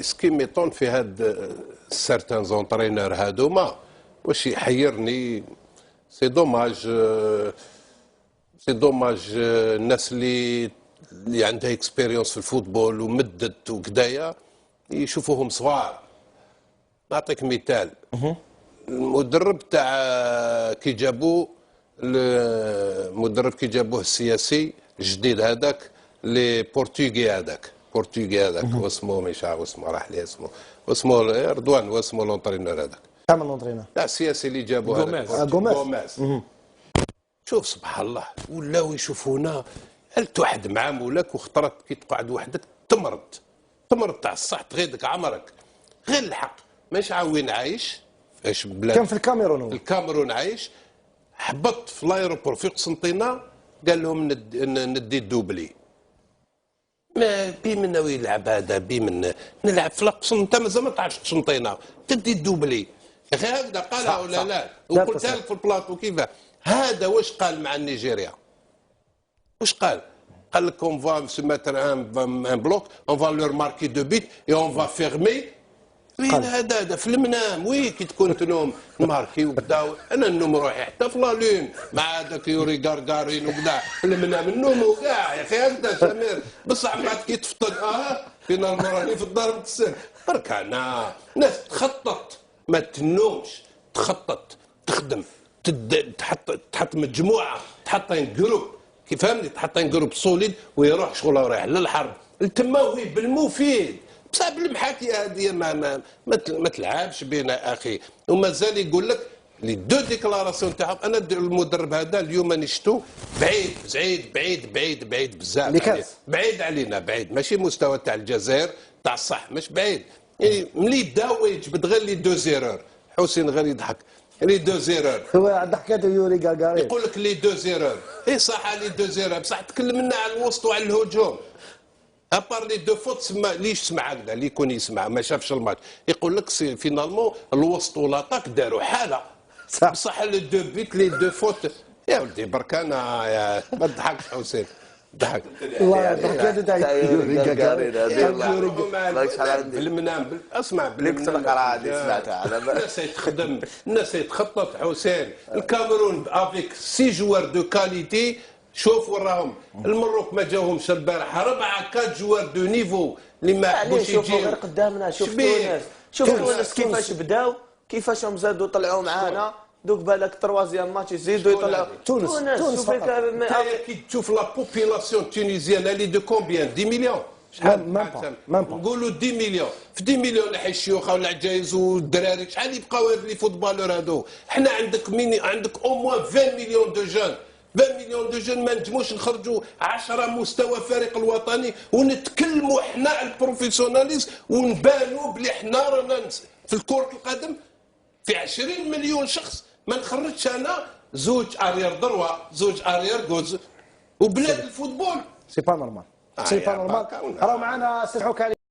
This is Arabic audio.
سكي ميطون في هاد سارتان زونترينور هادوما واش يحيرني. سي دوماج الناس اللي عندها اكسبيريونس في الفوتبول ومدت وكدايا يشوفوهم صغار. نعطيك مثال، المدرب تاع كي جابوه السياسي الجديد هذاك لي بورتوغي هذاك واسمه مش عارف اسمه، راح لي اسمه رضوان، واسمه لونترينور هذاك كامل لونترينور لا السياسي اللي جابوه هذاك غوميز. شوف سبحان الله ولاو يشوفونا قلت واحد مع مولاك وخطرت كي تقعد وحدك تمرض تاع الصح تغيدك عمرك غير الحق ماشي وين عايش ايش بلاد. كان في الكاميرون في الكاميرون عايش. هبط في لايروبور في قسنطينه قال لهم ندي الدوبلي. ما بي من ناوي يلعب هذا بي من نلعب في قسنطينه. انت مازال ما تعرفش قسنطينه تدي الدوبلي يا اخي هكذا قالها ولا لا؟ وقلتها لك في البلاطو كيف هذا. واش قال مع نيجيريا؟ واش قال؟ قال لك اون فا سو ماتر ان بلوك اون فا لور ماركي دو بيت اي اون فا فيرمي. وين هذا في المنام وين كي تكون تنوم ماركي وكذا. انا النوم روحي حتى في لالون مع هذاك يوري غارغارين وكذا في المنام النوم وكاع يا اخي هكذا سمير. بصح بعد كي تفطن فينا راني في الدار متسر برك. انا ناس تخطط ما تنومش تخطط تخدم تحط مجموعه تحطين جروب كي فهمني تحطين جروب سوليد ويروح شغل رايح للحرب تما وهي بالمفيد. بصح بالمحاكيه هذه ما تلعبش بينا اخي. ومازال يقول لك لي دو ديكلاراسيون تاعهم. انا المدرب هذا اليوم نشتو بعيد بزاف بعيد علينا بعيد ماشي مستوى تاع الجزائر تاع الصح مش بعيد. يعني ملي داو يجبد غير لي دو زيرور. حسين غير يضحك لي دو زيرور. هو ضحكته يوري غارغارين يقول لك لي دو زيرور. اي صح لي دو زيرور بصح تكلمنا على الوسط وعلى الهجوم. ابار لي دو فوت ليش سمع هكذا اللي يكون يسمع ما شافش الماتش يقول لك سي فينالمون الوسط ولاطاك داروا حاله بصح لي دو بيت لي دو فوت. يا ولدي برك انا يا ما تضحكش حسين ضحك والله ضحكته تاع يوري غارغارين في المنام. اسمع الناس تخدم الناس تخطط حسين. الكاميرون افيك 6 جوار دو كاليتي. شوف وراهم المروك ما جاوهمش البارح 4 جوار دو نيفو اللي ما حبوش يجيو. شوفوا غير قدامنا شوف تونس كيفاش بداو كيفاش هم زادوا طلعوا معانا. دوك بالك تروازيام ماتش يزيدوا يطلعوا. تونس كي تشوف لا بوبيلاسيون تونيزيان اللي دو كومبيان 10 مليون شحال نقولوا 10 مليون في 10 مليون راح الشيوخه والعجايز والدراري شحال يبقاو هاد لي فوتبالور هادو. حنا عندك او موان 20 مليون دو جون 20 مليون دو جون ما نجموش نخرجوا 10 مستوى الفريق الوطني ونتكلموا حنا البروفيسيوناليز ونبانوا بلي حنا رانا في كرة القدم في 20 مليون شخص ما نخرجش انا زوج ارير دروا زوج ارير جوز وبلاد الفوتبول. سي با نورمال راهو معنا سي الحكالي.